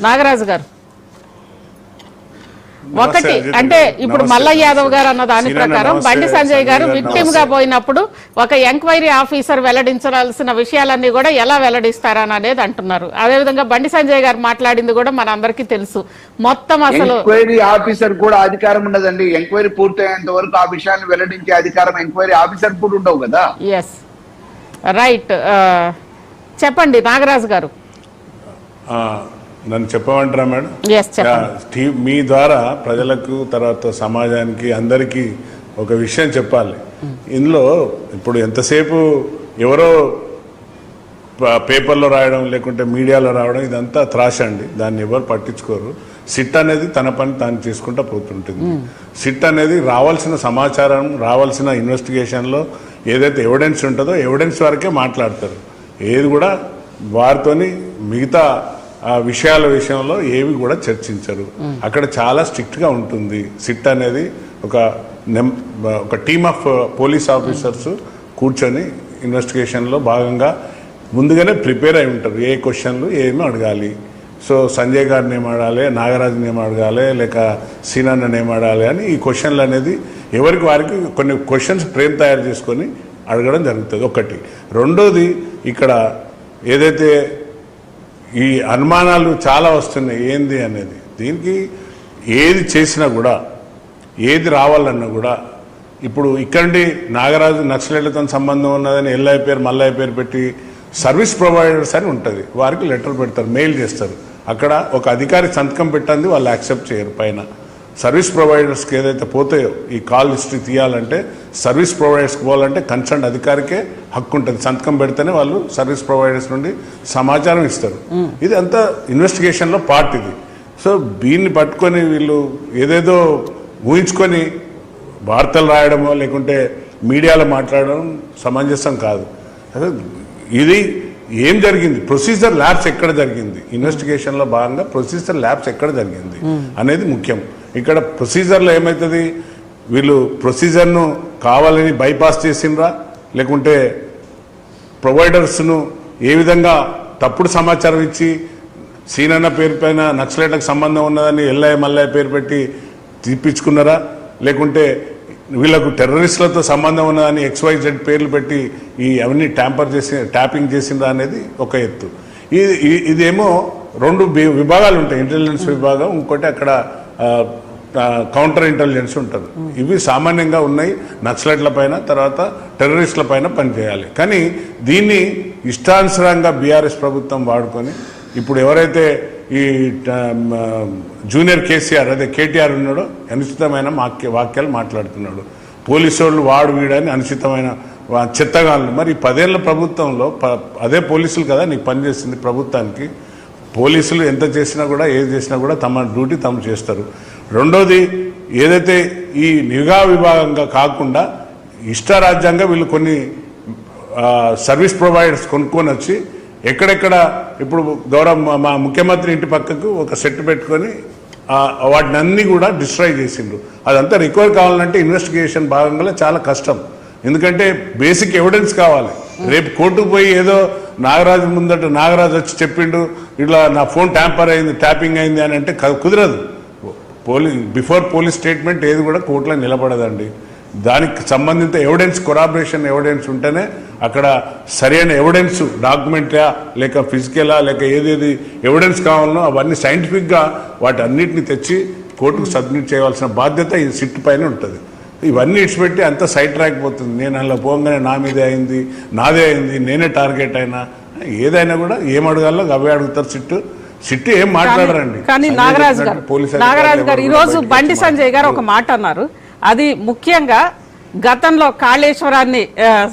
నాగరాజు గారు ఒకటి అంటే ఇప్పుడు మల్లయ్య యాదవ్ గారు అన్న దాని ప్రకారం బండి సంజయ్ గారు విక్టిమ్ గా పోయినప్పుడు ఒక ఎంక్వైరీ ఆఫీసర్ వెల్లడించాల్సిన విషయాలన్నీ కూడా ఎలా వెల్లడిస్తారని అనేది అంటున్నారు. అదేవిధంగా బండి సంజయ్ గారు మాట్లాడింది కూడా మన అందరికీ తెలుసు. మొత్తం అసలు ఎంక్వైరీ ఆఫీసర్ కూడా అధికారం ఉండదండి. ఎంక్వైరీ పూర్తయ్యేంత వరకు ఆ విషయాన్ని వెల్లడించే అధికారం ఎంక్వైరీ ఆఫీసర్ కూడా ఉండవు కదా. Yes right. చెప్పండి నాగరాజు గారు. నన్ను చెప్పమంటారా మేడం? మీ ద్వారా ప్రజలకు తర్వాత సమాజానికి అందరికీ ఒక విషయం చెప్పాలి. ఇందులో ఇప్పుడు ఎంతసేపు ఎవరో పేపర్లో రాయడం లేకుంటే మీడియాలో రావడం ఇదంతా త్రాష అండి. దాన్ని ఎవరు పట్టించుకోరు. సిట్ అనేది తన పని తాను చేసుకుంటూ పోతుంటుంది. సిట్ అనేది రావాల్సిన సమాచారం రావాల్సిన ఇన్వెస్టిగేషన్లో ఏదైతే ఎవిడెన్స్ ఉంటుందో ఎవిడెన్స్ వరకే మాట్లాడతారు. ఏది కూడా వారితోని మిగతా ఆ విషయాల విషయంలో ఏవి కూడా చర్చించరు. అక్కడ చాలా స్ట్రిక్ట్గా ఉంటుంది. సిట్ అనేది ఒక టీమ్ ఆఫ్ పోలీస్ ఆఫీసర్స్ కూర్చొని ఇన్వెస్టిగేషన్లో భాగంగా ముందుగానే ప్రిపేర్ అయి ఉంటారు. ఏ క్వశ్చన్లు ఏమి అడగాలి. సో సంజయ్ గారిని ఏం అడగాలి, నాగరాజుని ఏం అడగాలి, లేక సీనాన్నని ఏం అడగాలి అని ఈ క్వశ్చన్లు అనేది ఎవరికి వారికి కొన్ని క్వశ్చన్స్ ఫ్రేమ్ తయారు చేసుకొని అడగడం జరుగుతుంది. ఒకటి. రెండోది ఇక్కడ ఏదైతే ఈ అనుమానాలు చాలా వస్తున్నాయి ఏంది అనేది, దీనికి ఏది చేసినా కూడా ఏది రావాలన్నా కూడా ఇప్పుడు ఇక్కడి నాగరాజు నక్సలైట్లతో సంబంధం ఉన్నదని ఎల్ఐ పేరు మల్లయ్య పేరు పెట్టి సర్వీస్ ప్రొవైడర్స్ అని ఉంటుంది. వారికి లెటర్ పెడతారు, మెయిల్ చేస్తారు. అక్కడ ఒక అధికారి సంతకం పెట్టండి, వాళ్ళు యాక్సెప్ట్ చేయరు. పైన సర్వీస్ ప్రొవైడర్స్కి ఏదైతే పోతాయో ఈ కాల్ హిస్టరీ తీయాలంటే సర్వీస్ ప్రొవైడర్స్కి పోవాలంటే కన్సర్న్ అధికారికే హక్కు ఉంటుంది. సంతకం పెడితేనే వాళ్ళు సర్వీస్ ప్రొవైడర్స్ నుండి సమాచారం ఇస్తారు. ఇది అంతా ఇన్వెస్టిగేషన్లో పార్ట్ ఇది. సో దీన్ని పట్టుకొని వీళ్ళు ఏదేదో ఊహించుకొని వార్తలు రాయడమో లేకుంటే మీడియాలో మాట్లాడడం సమంజసం కాదు. ఇది ఏం జరిగింది, ప్రొసీజర్ ల్యాబ్స్ ఎక్కడ జరిగింది, ఇన్వెస్టిగేషన్లో భాగంగా ప్రొసీజర్ ల్యాబ్స్ ఎక్కడ జరిగింది అనేది ముఖ్యం. ఇక్కడ ప్రొసీజర్లో ఏమవుతుంది, వీళ్ళు ప్రొసీజర్ను కావాలని బైపాస్ చేసిండ్రా లేకుంటే ప్రొవైడర్స్ను ఏ విధంగా తప్పుడు సమాచారం ఇచ్చి సీనన్న పేరు పైన నక్సలైట్లకు సంబంధం ఉన్నదని ఎల్ఐ మల్లయ్య పేరు పెట్టి తీపించుకున్నారా, లేకుంటే వీళ్ళకు టెర్రరిస్టులతో సంబంధం ఉన్నదని XYZ పేర్లు పెట్టి అవన్నీ ట్యాపింగ్ చేసిందా అనేది ఒక ఎత్తు. ఇదేమో రెండు విభాగాలు ఉంటాయి, ఇంటెలిజెన్స్ విభాగం, ఇంకోటి అక్కడ కౌంటర్ ఇంటెలిజెన్స్ ఉంటుంది. ఇవి సామాన్యంగా ఉన్నాయి. నక్సలైట్ల పైన తర్వాత టెర్రరిస్టుల పైన పనిచేయాలి. కానీ దీన్ని ఇష్టానుసారంగా బీఆర్ఎస్ ప్రభుత్వం వాడుకొని ఇప్పుడు ఎవరైతే ఈ జూనియర్ కేసీఆర్ అదే కేటీఆర్ ఉన్నాడో అనుచితమైన వాక్యాలు మాట్లాడుతున్నాడు. పోలీసు వాళ్ళు వాడు వీడని అనుచితమైన చెత్తగాళ్ళు. మరి 10 ఏళ్ల ప్రభుత్వంలో అదే పోలీసులు కదా నీకు పనిచేసింది ప్రభుత్వానికి. పోలీసులు ఎంత చేసినా కూడా ఏది చేసినా కూడా తమ డ్యూటీ తాము చేస్తారు. రెండోది ఏదైతే ఈ నిఘా విభాగంగా కాకుండా ఇష్టారాజ్యంగా వీళ్ళు కొన్ని సర్వీస్ ప్రొవైడర్స్ కొనుక్కొని వచ్చి ఎక్కడెక్కడ ఇప్పుడు గౌరవ మా ముఖ్యమంత్రి ఇంటి పక్కకు ఒక సెట్ పెట్టుకొని వాటిని అన్నీ కూడా డిస్ట్రాయ్ చేసిండ్రు. అదంతా రికవర్ కావాలంటే ఇన్వెస్టిగేషన్ భాగంగా చాలా కష్టం. ఎందుకంటే బేసిక్ ఎవిడెన్స్ కావాలి. రేపు కోర్టుకు పోయి ఏదో నాగరాజు ముందట నాగరాజు వచ్చి చెప్పిండు ఇట్లా నా ఫోన్ ట్యాపింగ్ అయింది అని అంటే కుదరదు. బిఫోర్ పోలీస్ స్టేట్మెంట్ ఏది కూడా కోర్టులో నిలబడదండి. దానికి సంబంధిత ఎవిడెన్స్ కొరాబరేషన్ ఎవిడెన్స్ ఉంటేనే అక్కడ సరైన ఎవిడెన్స్ డాక్యుమెంటా లేక ఫిజికలా లేక ఏదేది ఎవిడెన్స్ కావాలనో అవన్నీ సైంటిఫిక్గా వాటి అన్నిటిని తెచ్చి కోర్టుకు సబ్మిట్ చేయవలసిన బాధ్యత ఈ సిట్ పైన ఉంటుంది. ఇవన్నీ ఇచ్చిపెట్టి అంతా సైట్ రాకపోతుంది. నేను అలా పోగానే నా మీదే అయింది, నాదే అయింది, నేనే టార్గెట్ అయినా ఏదైనా కూడా ఏం అడగాలో అవే అడుగుతారు. సిట్టు ఏం మాట్లాడరండి. కానీ నాగరాజు గారు ఈరోజు బండి సంజయ్ గారు ఒక మాట అన్నారు. అది ముఖ్యంగా గతంలో కాళేశ్వరాన్ని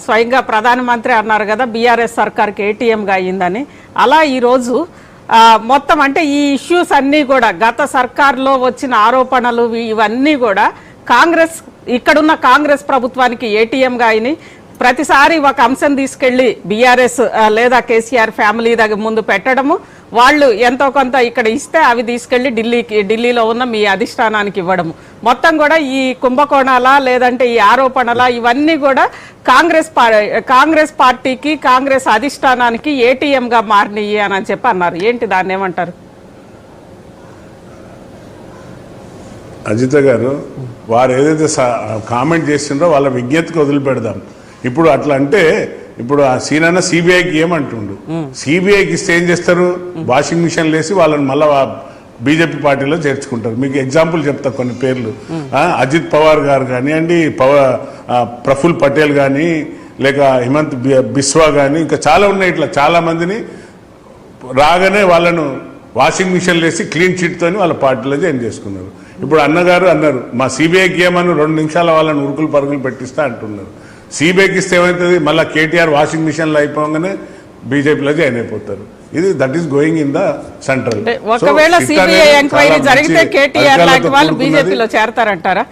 స్వయంగా ప్రధానమంత్రి అన్నారు కదా బీఆర్ఎస్ సర్కార్కి ఏటీఎంగా అయ్యిందని. అలా ఈరోజు మొత్తం అంటే ఈ ఇష్యూస్ అన్నీ కూడా గత సర్కార్లో వచ్చిన ఆరోపణలు ఇవన్నీ కూడా ఇక్కడున్న కాంగ్రెస్ ప్రభుత్వానికి ఏటీఎంగా అయినాయి. ప్రతిసారి ఒక అంశం తీసుకెళ్లి బీఆర్ఎస్ లేదా కేసీఆర్ ఫ్యామిలీ దగ్గర ముందు పెట్టడము, వాళ్ళు ఎంతో కొంత ఇక్కడ ఇస్తే అవి తీసుకెళ్లి ఢిల్లీలో ఉన్న మీ అధిష్టానానికి ఇవ్వడము, మొత్తం కూడా ఈ కుంభకోణాల లేదంటే ఈ ఆరోపణల ఇవన్నీ కూడా కాంగ్రెస్ పార్టీకి కాంగ్రెస్ అధిష్టానానికి ఏటీఎంగా మారినాయి అని చెప్పి అన్నారు. ఏంటి దాన్ని ఏమంటారు? అజిత గారు వారు ఏదైతే కామెంట్ చేసిండ్రో వాళ్ళ విజ్ఞతకు వదిలిపెడదాం. ఇప్పుడు అట్లా అంటే ఇప్పుడు ఆ సీనన్న సిబిఐకి ఏమంటుండు, సిబిఐకి ఇస్తే ఏం చేస్తారు, వాషింగ్ మిషన్లు వేసి వాళ్ళని మళ్ళా బీజేపీ పార్టీలో చేర్చుకుంటారు. మీకు ఎగ్జాంపుల్ చెప్తా కొన్ని పేర్లు. అజిత్ పవార్ గారు కానివ్వండి, ప్రఫుల్ పటేల్ కానీ, లేక హిమంత్ బిస్వా కానీ, ఇంకా చాలా ఉన్నాయి. ఇట్లా చాలా మందిని రాగానే వాళ్ళను వాషింగ్ మిషన్లు వేసి క్లీన్ చిట్తో వాళ్ళ పార్టీలో జాయిన్ చేసుకున్నారు. ఇప్పుడు అన్నగారు అన్నారు మా సిబిఐకి ఏమన్నా 2 నిమిషాల వాళ్ళని ఉరుకులు పరుగులు పెట్టిస్తా అంటున్నారు. సిబిఐకి ఇస్తే ఏమవుతుంది, మళ్ళీ కేటీఆర్ వాషింగ్ మిషన్లు అయిపోగానే బీజేపీలో జాయిన్ అయిపోతారు. ఇది that is going in the central. ఒకవేళ సిబిఐ ఎంక్వైరీ జరిగితే కేటీఆర్ లాంటి వాళ్ళు బీజేపీలో చేరతారంటారా?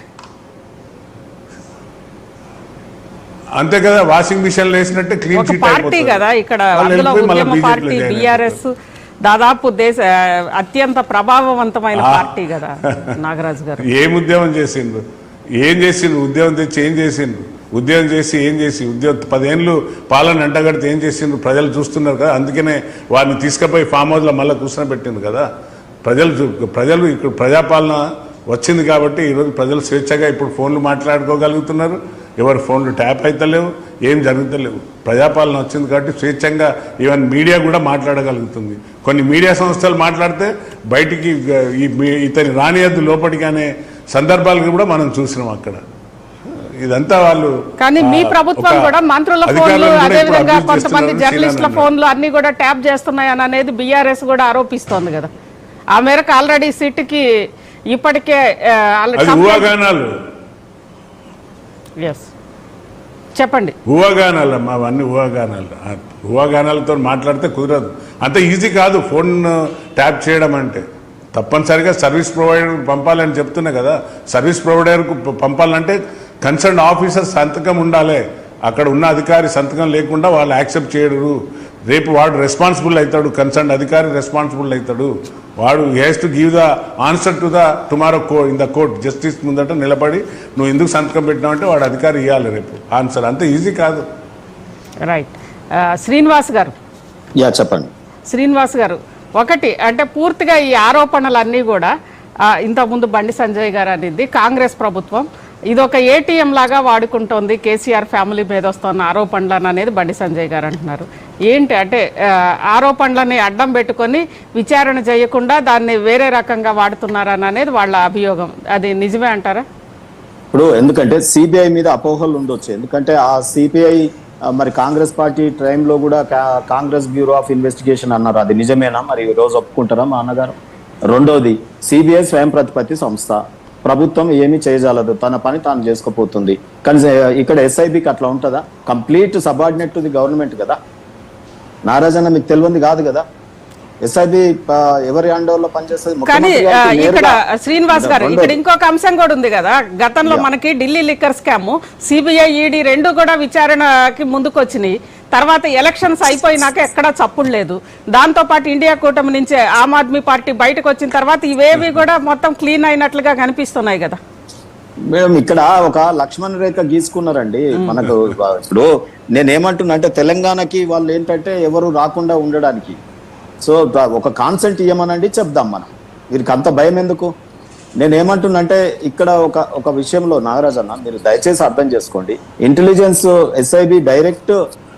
అంతే కదా, వాషింగ్ మిషన్లు వేసినట్టే క్లీన్ చిట్ పార్టీ కదా ఇక్కడ, అందులో ఉద్యమ పార్టీ బీఆర్ఎస్ దాదాపు దేశ అత్యంత ప్రభావవంతమైన పార్టీ కదా నాగరాజు గారు. ఏం ఉద్యమం చేసిండ్రు, ఏం చేసిండ్రు, ఉద్యమం తెచ్చి ఏం చేసిండ్రు, ఉద్యమం చేసి ఏం చేసి 10 ఏళ్ళు పాలన అంటగడితే ఏం చేసిండ్రు ప్రజలు చూస్తున్నారు కదా. అందుకనే వారిని తీసుకుపోయి ఫామ్ హౌస్లో మళ్ళీ కూర్చొని పెట్టింది కదా. ప్రజలు ఇక్కడ ప్రజాపాలన వచ్చింది కాబట్టి ఈరోజు ప్రజలు స్వేచ్ఛగా ఇప్పుడు ఫోన్లు మాట్లాడుకోగలుగుతున్నారు. ఎవరు ఫోన్లు ట్యాప్ అవుతలేవు, ఏం జరుగుతలేవు. ప్రజాపాలన వచ్చింది కాబట్టి స్వేచ్ఛంగా ఈవెన్ మీడియా కూడా మాట్లాడగలుగుతుంది. కొన్ని మీడియా సంస్థలు మాట్లాడితే బయటికి ఇతని రానియద్దు లోపలికి అనే సందర్భాలు కూడా మనం చూసినాం అక్కడ. ఇదంతా వాళ్ళు కానీ మీ ప్రభుత్వం కూడా మంత్రుల ఫోన్లు అదేవిధంగా కొంతమంది జర్నలిస్టుల ఫోన్లు అన్ని కూడా ట్యాప్ చేస్తున్నాయని అనేది బీఆర్ఎస్ కూడా ఆరోపిస్తోంది కదా. ఆ మేరకు ఆల్రెడీ సిట్కి ఇప్పటికే ఊహాగానాలు చెప్పండి. ఊహాగానాలమ్మా అవన్నీ ఊహాగానాలు. ఊహాగానాలతో మాట్లాడితే కుదరదు, అంత ఈజీ కాదు ఫోన్ ట్యాప్ చేయడం అంటే. తప్పనిసరిగా సర్వీస్ ప్రొవైడర్ పంపాలని చెప్తున్నా కదా. సర్వీస్ ప్రొవైడర్కు పంపాలంటే కన్సర్న్ ఆఫీసర్ సంతకం ఉండాలి. అక్కడ ఉన్న అధికారి సంతకం లేకుండా వాళ్ళు యాక్సెప్ట్ చేయరు. రేపు వాడు రెస్పాన్సిబుల్ అవుతాడు, కన్సర్న్ అధికారి రెస్పాన్సిబుల్ అవుతాడు. వాడు has to give the answer to the tomorrow in the court. Justice ముందట నిలబడి నువ్వు ఎందుకు సంతకం పెట్టినావంటే వాడు అధికారి ఇవ్వాలి రేపు ఆన్సర్. అంత ఈజీ కాదు. రైట్. శ్రీనివాస్ గారు చెప్పండి. శ్రీనివాస్ గారు, ఒకటి అంటే పూర్తిగా ఈ ఆరోపణలన్నీ కూడా ఇంతకుముందు బండి సంజయ్ గారు అనేది కాంగ్రెస్ ప్రభుత్వం ఇదొక ఏటీఎం లాగా వాడుకుంటోంది కేసీఆర్ ఫ్యామిలీ మీద వస్తున్న ఆరోపణలను అనేది బండి సంజయ్ గారు అంటున్నారు. ఏంటి అంటే ఆరోపణలని అడ్డం పెట్టుకొని విచారణ చేయకుండా దాన్ని వేరే రకంగా వాడుతున్నారని అనేది వాళ్ళ అభియోగం. అది నిజమే అంటారా? ఇప్పుడు ఎందుకంటే సిబిఐ మీద అపోహలు ఉండొచ్చు. ఎందుకంటే ఆ సిబిఐ మరి కాంగ్రెస్ పార్టీ టైంలో కూడా కాంగ్రెస్ బ్యూరో ఆఫ్ ఇన్వెస్టిగేషన్ అన్నారు. అది నిజమేనా? మరి ఈ రోజు ఒప్పుకుంటారా మా అన్నగారు? రెండోది, సిబిఐ స్వయం ప్రతిపత్తి సంస్థ, ప్రభుత్వం ఏమీ చేయజాలదు, తన పని తాను చేసుకోపోతుంది. కానీ ఇక్కడ ఎస్ఐబికి అట్లా ఉంటుందా? Complete subordinate to the government కదా. నారాజన్న మీకు తెలియంది కాదు కదా. ఎస్ఐబి ఎవరి అండర్లో పనిచేస్తుంది. కానీ ఇక్కడ శ్రీనివాస్ గారు ఇక్కడ ఇంకొక అంశం కూడా ఉంది కదా. గతంలో మనకి Delhi liquor scam CBI ED రెండు కూడా విచారణకి ముందుకు వచ్చినాయి. తర్వాత ఎలక్షన్స్ అయిపోయినాక ఎక్కడా చప్పుడు లేదు. దాంతో పాటు ఇండియా కూటమి నుంచి ఆమ్ ఆద్మీ పార్టీ బయటకు వచ్చిన తర్వాత ఇవేవి కూడా మొత్తం క్లీన్ అయినట్లుగా కనిపిస్తున్నాయి కదా. మేడం ఇక్కడ ఒక లక్ష్మణ రేఖ గీసుకున్నారండి మనకు. ఇప్పుడు నేనేమంటున్నా అంటే తెలంగాణకి వాళ్ళు ఏంటంటే ఎవరు రాకుండా ఉండడానికి సో ఒక కాన్సెంట్ ఇవ్వమనండి, చెప్దాం మనం. వీరికి అంత భయం ఎందుకు? నేనేమంటున్నంటే ఇక్కడ ఒక విషయంలో నాగరాజ్ అన్న మీరు దయచేసి అర్థం చేసుకోండి. Intelligence SIB direct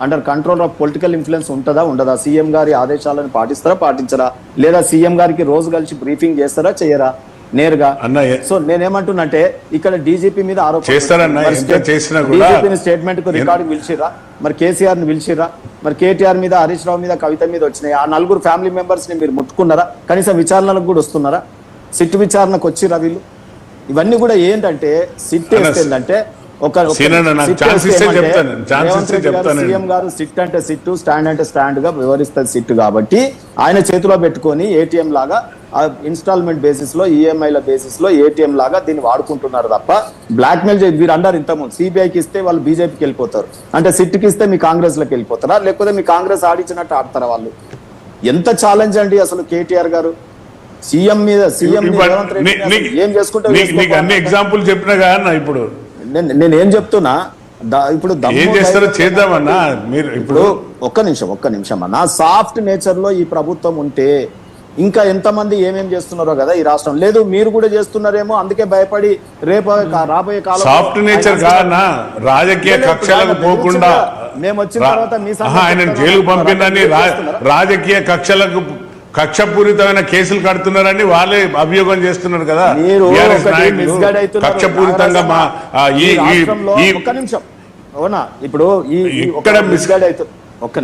under control of political influence ఉంటుందా ఉండదా? సీఎం గారి ఆదేశాలను పాటిస్తారా పాటించరా? లేదా సీఎం గారికి రోజు కలిసి బ్రీఫింగ్ చేస్తారా చేయరా నేరుగా? సో నేనేమంటున్నంటే ఇక్కడ డీజీపీ మీద డీజీపీని స్టేట్మెంట్ కు రికార్డింగ్ పిలిచిరా, మరి కేసీఆర్ ని పిలిచిరా, మరి కేటీఆర్ మీద హరీష్ రావు మీద కవిత మీద వచ్చినాయి. ఆ 4 ఫ్యామిలీ మెంబర్స్ ని మీరు ముట్టుకున్నారా? కనీసం విచారణలకు కూడా వస్తున్నారా? సిట్ విచారణకు వచ్చిరా వీళ్ళు? ఇవన్నీ కూడా ఏంటంటే సిట్ ఏంటంటే సీఎం గారు సిట్ అంటే సిట్, స్టాండ్ అంటే స్టాండ్ గా వివరిస్తుంది సిట్. కాబట్టి ఆయన చేతిలో పెట్టుకొని ఏటీఎం లాగా ఇన్స్టాల్మెంట్ బేసిస్ లో ఈఎంఐల బేసిస్ లో ఏటీఎం లాగా దీన్ని వాడుకుంటున్నారు తప్ప బ్లాక్ మెయిల్ మీరు అంటారు. ఇంతకుముందు సిబిఐకి ఇస్తే వాళ్ళు బీజేపీకి వెళ్ళిపోతారు అంటే సిట్కి ఇస్తే మీ కాంగ్రెస్ లోకి వెళ్ళిపోతారా? లేకపోతే మీ కాంగ్రెస్ ఆడించినట్టు ఆడతారా వాళ్ళు? ఎంత ఛాలెంజ్ అండి అసలు కేటీఆర్ గారు సీఎం మీద. సీఎం ఏం చేసుకుంటే ఎగ్జాంపుల్ చెప్పినా కదా. ఇప్పుడు నేనేం చెప్తున్నా, ఇప్పుడు చేద్దామన్నా మీరు ఇప్పుడు ఒక్క నిమిషం అన్న. సాఫ్ట్ నేచర్ లో ఈ ప్రభుత్వం ఉంటే ఇంకా ఎంతమంది ఏమేం చేస్తున్నారో కదా ఈ రాష్ట్రం. లేదు మీరు కూడా చేస్తున్నారేమో అందుకే భయపడి రాబోయే కాలం సాఫ్ట్ నేచర్ కాదన్నా, రాజకీయ కక్షలకు పోకుండా మేము వచ్చిన తర్వాత మీ ఆయన జైలుకు పంపిందని రాజకీయ కక్షపూరితమైన కేసులు కడుతున్నారని వాళ్ళే అభియోగం చేస్తున్నారు కదా. కక్షపూరితంగా ఒక్క నిమిషం అవునా, ఇప్పుడు ఇక్కడ మిస్గైడ్ అవుతుంది. ఒక్క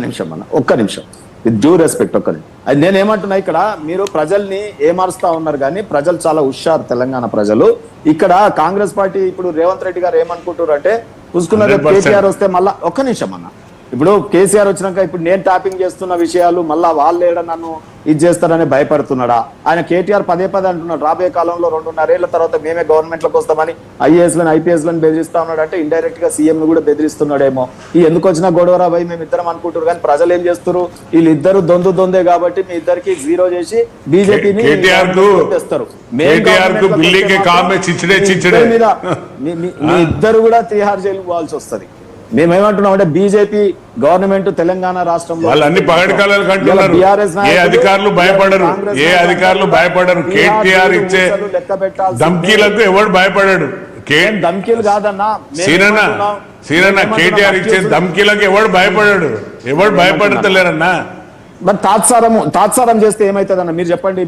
నిమిషం విత్ డ్యూ రెస్పెక్ట్ ఒక్క నిమిషం. అది నేనేమంటున్నా, ఇక్కడ మీరు ప్రజల్ని ఏమారుస్తా ఉన్నారు కానీ ప్రజలు చాలా హుషారు. తెలంగాణ ప్రజలు ఇక్కడ కాంగ్రెస్ పార్టీ ఇప్పుడు రేవంత్ రెడ్డి గారు ఏమనుకుంటారు అంటే పుసుకున్నారు కేసీఆర్ వస్తే మళ్ళా. ఒక్క నిమిషం అన్న, ఇప్పుడు కేసీఆర్ వచ్చినాక ఇప్పుడు నేను ట్యాపింగ్ చేస్తున్న విషయాలు మళ్ళా వాళ్ళు ఏడ నన్ను ఇది చేస్తారని భయపడుతున్నాడా? ఆయన కేటీఆర్ పదే అంటున్నాడు రాబోయే కాలంలో 2.5 ఏళ్ల తర్వాత మేమే గవర్నమెంట్ లోకి వస్తామని ఐఏఎస్లను ఐపీఎస్లను బెదిరిస్తా ఉన్నాడు అంటే ఇండైరెక్ట్ గా సీఎం ను కూడా బెదిరిస్తున్నాడేమో. ఈ ఎందుకు వచ్చినా గొడవరా భయ్ మేము ఇద్దరం అనుకుంటారు కానీ ప్రజలు ఏం చేస్తారు, వీళ్ళిద్దరు దొందే కాబట్టి మీ ఇద్దరికి 0 చేసి బీజేపీని తెస్తారు. మీ ఇద్దరు కూడా తిహార్ జైలు పోవాల్సి వస్తుంది. మేమేమంటున్నాం అంటే బీజేపీ గవర్నమెంట్ తెలంగాణ రాష్ట్రంలో వాళ్ళన్ని పగటికాలాలు కంటున్నారు. ఏ అధికారులు భయపడరు. కేటీఆర్ ఇచ్చే ధమ్కీలకు ఎవడు భయపడాడు. ధమ్కీలు కాదన్నా సీనన్న కేటీఆర్ ఇచ్చే ధమ్కీలకు ఎవడు భయపడాడు, ఎవడు భయపడతలేరన్నా. మరి తాత్సారం చేస్తే ఏమైతుందన్న మీరు చెప్పండి.